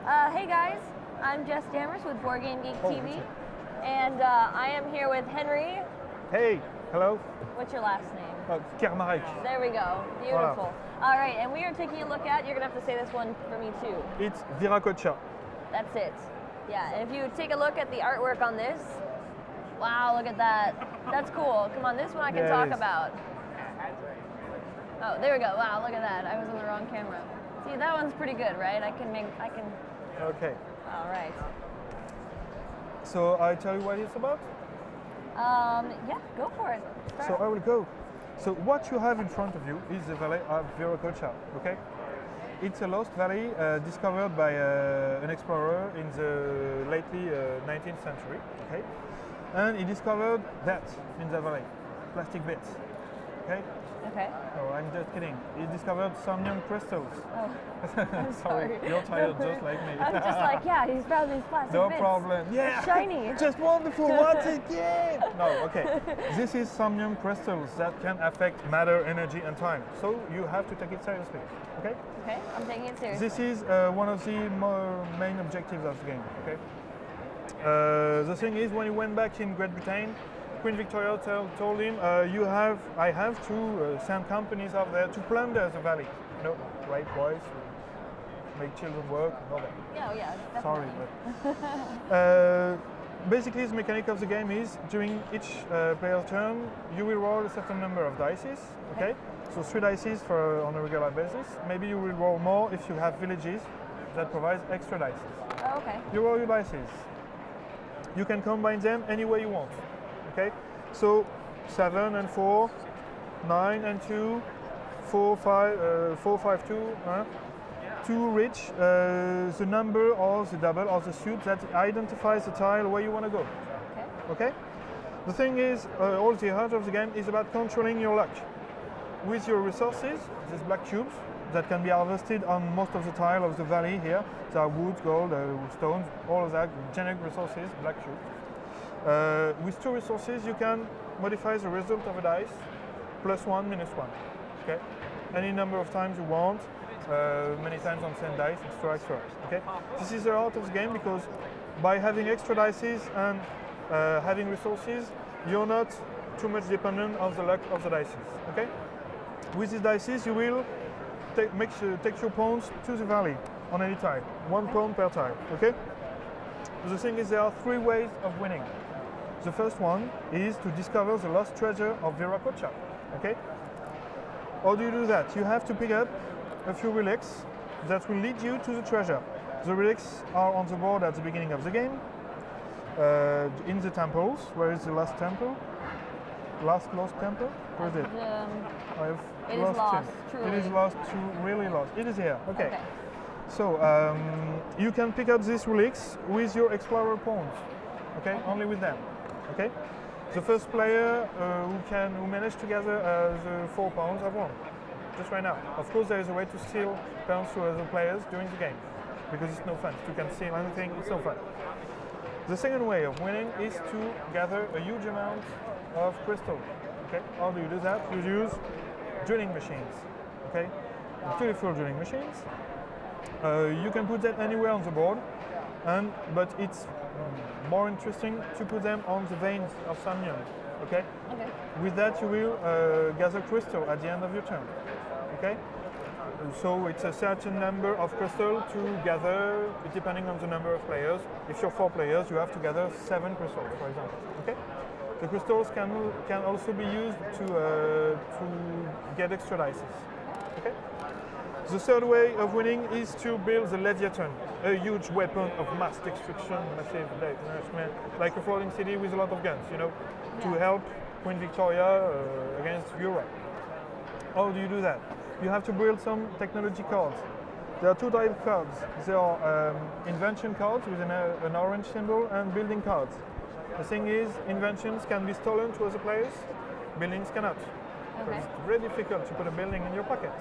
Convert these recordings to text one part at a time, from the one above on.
Hey guys, I'm Jess Dammers with BoardGameGeek TV, and I am here with Henry. Hey, hello. What's your last name? Kermarek. There we go, beautiful. Voilà. All right, and we are taking a look at, you're gonna have to say this one for me too. It's Wiraqocha. That's it. Yeah, and if you take a look at the artwork on this, wow, look at that. That's cool. Come on, this one I can talk about. Oh, there we go. Wow, look at that. I was on the wrong camera. See, that one's pretty good, right? I can. Okay. All right. So I tell you what it's about? Yeah, go for it. Start. So I will go. So what you have in front of you is the valley of Wiraqocha, okay? It's a lost valley discovered by an explorer in the lately 19th century, okay? And he discovered that in the valley, plastic bits, okay? Okay. No, I'm just kidding. He discovered somnium crystals. Oh, I'm sorry. You're tired just like me. I'm just like, yeah, he's found these plastic no bits. problem. Yeah. Shiny. Just wonderful. What's it? Yeah. No, okay. This is somnium crystals that can affect matter, energy, and time. So you have to take it seriously. Okay? Okay, I'm taking it seriously. This is one of the main objectives of the game. Okay? The thing is, when he went back in Great Britain, Queen Victoria told him, I have to send companies out there to plunder the valley. You know, rape boys, make children work, and all that. Yeah, yeah, sorry, definitely. but basically the mechanic of the game is during each player's turn, you will roll a certain number of dices. Okay? So 3 dices on a regular basis. Maybe you will roll more if you have villages that provide extra dices. Oh, okay. You roll your dices. You can combine them any way you want. Okay, so 7 and 4, 9 and 2, 4, 5, 4, 5, 2, to reach the number or the double or the suit that identifies the tile where you want to go. Okay? The thing is, all the heart of the game is about controlling your luck. With your resources, these black cubes that can be harvested on most of the tile of the valley here. There are wood, gold, stones, all of that, generic resources, black cubes. With 2 resources, you can modify the result of a dice, +1, -1. Okay, any number of times you want, many times on the same dice, extra. Okay, this is the heart of the game because by having extra dices and having resources, you're not too much dependent on the luck of the dices. Okay, with these dices, you will take your pawns to the valley on any tile, 1 pawn per tile. Okay. The thing is, there are 3 ways of winning. The first one is to discover the lost treasure of Wiraqocha. Okay? How do you do that? You have to pick up a few relics that will lead you to the treasure. The relics are on the board at the beginning of the game, in the temples. Where is the last temple? Last lost temple? Where is it? It is lost, truly. It is lost, really lost. It is here. Okay. So you can pick up these relics with your explorer pawns. Okay, only with them. Okay, the first player who managed to gather the 4 pawns have won. Just right now. Of course, there is a way to steal pawns to other players during the game because it's no fun. You can steal anything. It's no fun. The second way of winning is to gather a huge amount of crystal. Okay, how do you do that? You use drilling machines. Okay, beautiful drilling machines. You can put that anywhere on the board, but it's more interesting to put them on the veins of somnium. Okay? Okay. With that, you will gather crystal at the end of your turn. Okay? So it's a certain number of crystal to gather, depending on the number of players. If you're 4 players, you have to gather 7 crystals, for example. Okay? The crystals can also be used to get extra dices. Okay? The third way of winning is to build the Leviathan, a huge weapon of mass destruction, massive like a floating city with a lot of guns, you know, to help Queen Victoria against Europe. How do you do that? You have to build some technology cards. There are 2 types of cards. There are invention cards with an orange symbol and building cards. The thing is, inventions can be stolen to other players, buildings cannot. Okay. It's very difficult to put a building in your pocket.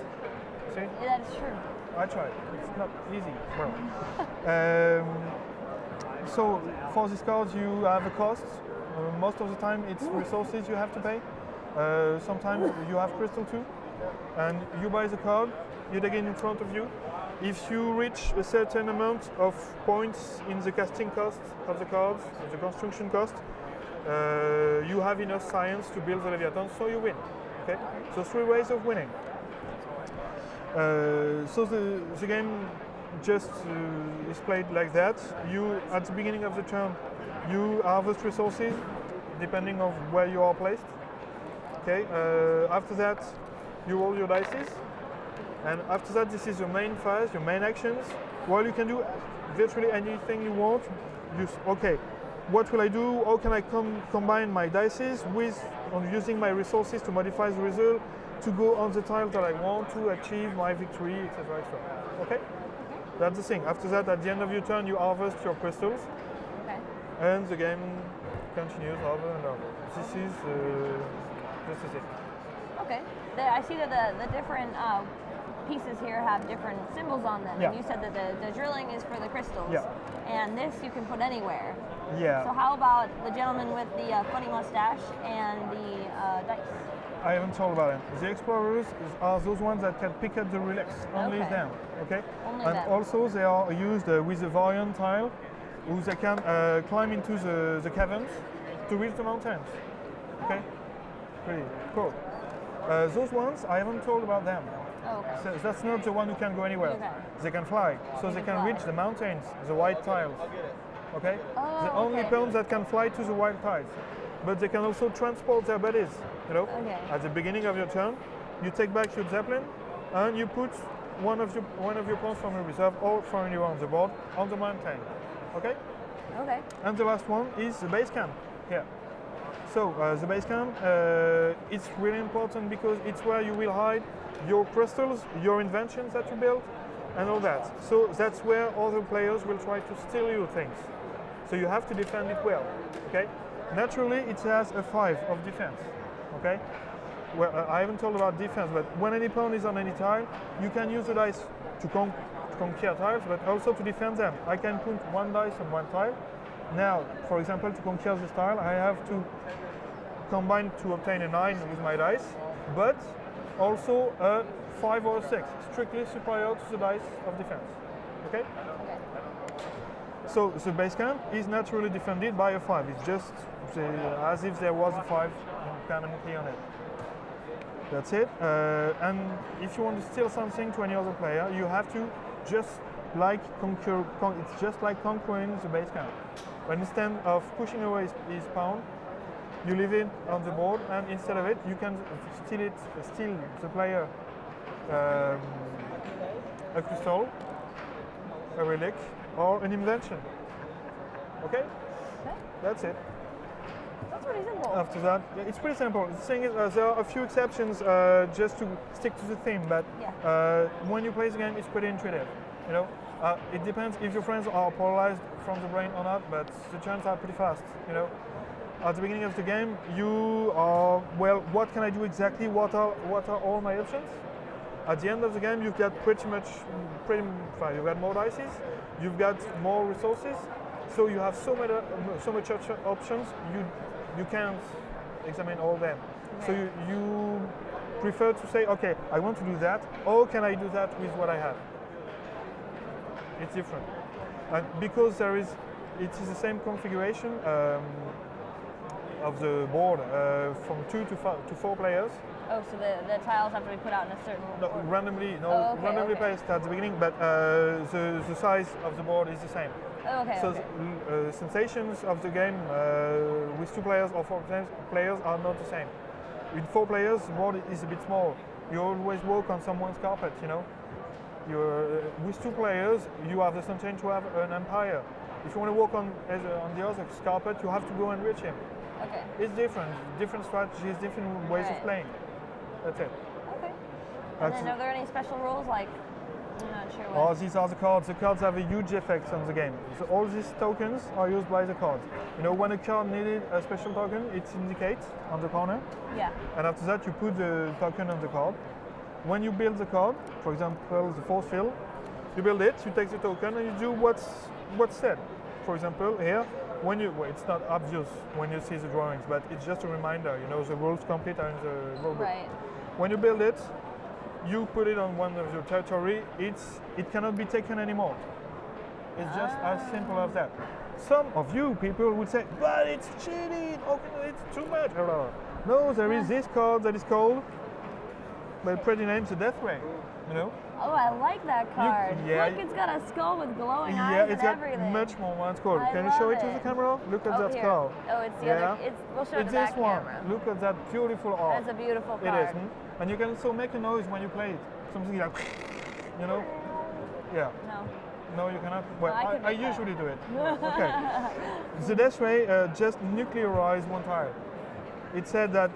See? Yeah, that's true. I tried. It's not easy. Well, so for these cards, you have a cost. Most of the time, it's resources you have to pay. Sometimes you have crystal too, and you buy the card, you take it in front of you, if you reach a certain amount of points in the casting cost of the cards, the construction cost, you have enough science to build the Leviathan, so you win. Okay? So 3 ways of winning. So the game just is played like that. You, at the beginning of the turn, you harvest resources depending on where you are placed. Okay. After that, you roll your dice, and after that, this is your main phase, your main actions. Well, you can do virtually anything you want. Okay, what will I do? How can I combine my dice with using my resources to modify the result, to go on the tile that I want to achieve my victory, etc. Okay? That's the thing. After that, at the end of your turn, you harvest your crystals, and the game continues over and over. This is just the thing. Okay. I see that the different pieces here have different symbols on them. Yeah. And you said that the drilling is for the crystals. Yeah. And this you can put anywhere. Yeah. So how about the gentleman with the funny mustache and the dice? I haven't told about it. The explorers are those ones that can pick up the relics. Only them. Okay. Only and them. also they are used with the variant tile, who they can climb into the caverns to reach the mountains. Okay. Pretty cool. Those ones, I haven't told about them. Oh, okay. So that's not the one who can go anywhere. Okay. They can fly, so they can reach the mountains, the white tiles. Okay? Oh, the only pawns that can fly to the white tiles. But they can also transport their bodies. You know? Okay. At the beginning of your turn, you take back your zeppelin and you put one of your pawns from your reserve or from anywhere on the board on the mountain. Okay? Okay. And the last one is the base camp here. So the base camp, it's really important because it's where you will hide your crystals, your inventions that you built, and all that. So that's where other players will try to steal your things. So you have to defend it well. Okay. Naturally, it has a 5 of defense. Okay. Well, I haven't told about defense, but when any pawn is on any tile, you can use the dice to conquer tiles, but also to defend them. I can put 1 dice on 1 tile. Now, for example, to conquer this tile, I have to combine to obtain a 9 with my dice, but also a 5 or a 6, strictly superior to the dice of defense. Okay? So the base camp is naturally defended by a 5. It's just as if there was a 5 permanently on it. That's it. And if you want to steal something to any other player, you have to just like it's just like conquering the base camp. But instead of pushing away his pawn, you leave it on the board, and instead of it, you can steal the player a crystal, a relic, or an invention. Okay? That's it. That's pretty simple. After that, yeah, it's pretty simple. The thing is, there are a few exceptions just to stick to the theme, but when you play the game, it's pretty intuitive. You know, it depends if your friends are polarized from the brain or not, but the turns are pretty fast. You know, at the beginning of the game, you are, well, what can I do exactly? What are all my options? At the end of the game, you've got you've got more dices, you've got more resources, so you have so much options. You can't examine all of them. So you prefer to say, okay, I want to do that. Or can I do that with what I have? It's different, and because it is the same configuration of the board from 2 to 4 players. Oh, so the tiles have to be put out in a certain order? Randomly placed at the beginning, but the size of the board is the same. Oh, okay. So sensations of the game with 2 players or 4 players are not the same. With 4 players, the board is a bit small. You always walk on someone's carpet, you know. With 2 players, you have the sensation to have an empire. If you want to walk on the other carpet, you have to go and reach him. Okay. It's different strategies, different ways of playing. That's it. Okay. And then are there any special rules, like, I'm not sure what? Oh, these are the cards. The cards have a huge effect on the game. So all these tokens are used by the cards. You know, when a card needed a special token, it indicates on the corner. Yeah. And after that, you put the token on the card. When you build the card, for example, the force field, you build it, you take the token, and you do what's said. For example, here, it's not obvious when you see the drawings, but it's just a reminder. You know, the rules complete are in the rulebook. Right. When you build it, you put it on one of your territory, it cannot be taken anymore. It's just as simple as that. Some of you people would say, but it's cheating, okay, it's too much. No, there is this card that is called, by pretty names, the Death Ray, you know? Oh, I like that card. Look, it's got a skull with glowing eyes and everything. Yeah, it's got much more one called. Can you show it to the camera? Look at that here. skull. Oh, it's the other, we'll show it to that camera. Look at that beautiful art. That's a beautiful card. It is. And you can also make a noise when you play it. Something like, you know? Yeah. No, you cannot. Well, I usually do it. Okay. The Death Ray just nuclearized one tile. It said that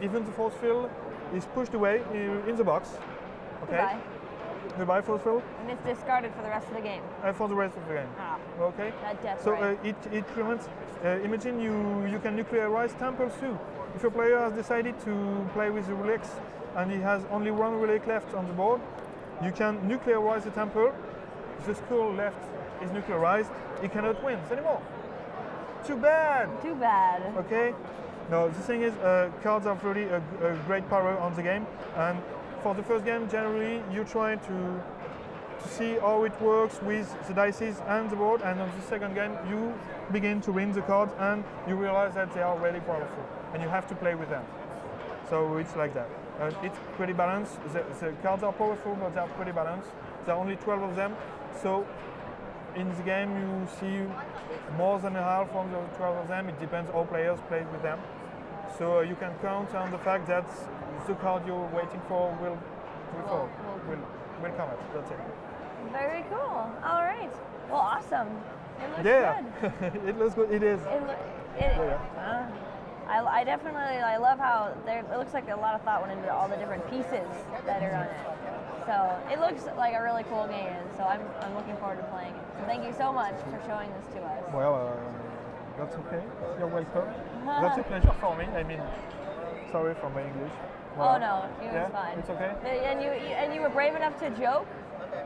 even the force field is pushed away in the box. Okay. Goodbye force field. And it's discarded for the rest of the game. For the rest of the game. Ah. Okay. That Death So Ray. it prevents. Imagine you can nuclearize temples too. If your player has decided to play with the relics and he has only one relic left on the board, you can nuclearize the temple. If the skull left is nuclearized, he cannot win anymore. Too bad. Too bad. Okay. No, the thing is, cards are really a great power on the game, and for the first game, generally, you try to see how it works with the dices and the board, and on the second game, you begin to win the cards, and you realize that they are really powerful, and you have to play with them. So it's like that. It's pretty balanced. The cards are powerful, but they're pretty balanced. There are only 12 of them, so in the game you see more than a half of the 12 of them. It depends how players play with them. So you can count on the fact that the card you're waiting for will come out. That's it. Very cool. All right. Well, awesome. It looks good. It looks good. It is. I definitely love how it looks like a lot of thought went into all the different pieces that are on it. So it looks like a really cool game. So I'm looking forward to playing it. So thank you so much for showing this to us. Well, that's okay. You're welcome. That's a pleasure for me. I mean, sorry for my English. Well, oh no, it was fine. It's okay. And you were brave enough to joke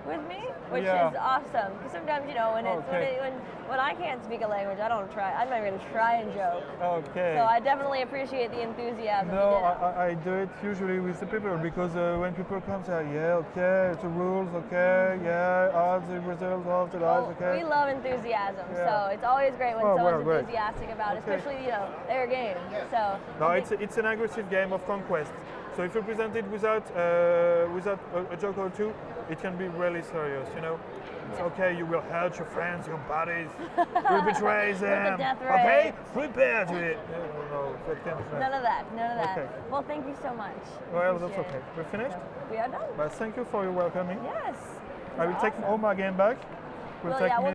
with me, which is awesome. Because sometimes, you know, when I can't speak a language, I'm not even try and joke. Okay. So I definitely appreciate the enthusiasm. No, I do it usually with the people, because when people come, say, yeah, okay, it's the rules, okay, yeah, the results of the dice, okay. We love enthusiasm, so it's always great when someone's enthusiastic about it, especially, you know, their game. So no, it's an aggressive game of conquest. So if you present it without a joke or two, it can be really serious, you know. It's okay, you will hurt your friends, your buddies, you betray them. Okay, prepare to it. No, none of that. Okay. Well, thank you so much. Well, that's okay. We're finished? We are done. But thank you for your welcoming. Yes. I will take all my game back. We'll take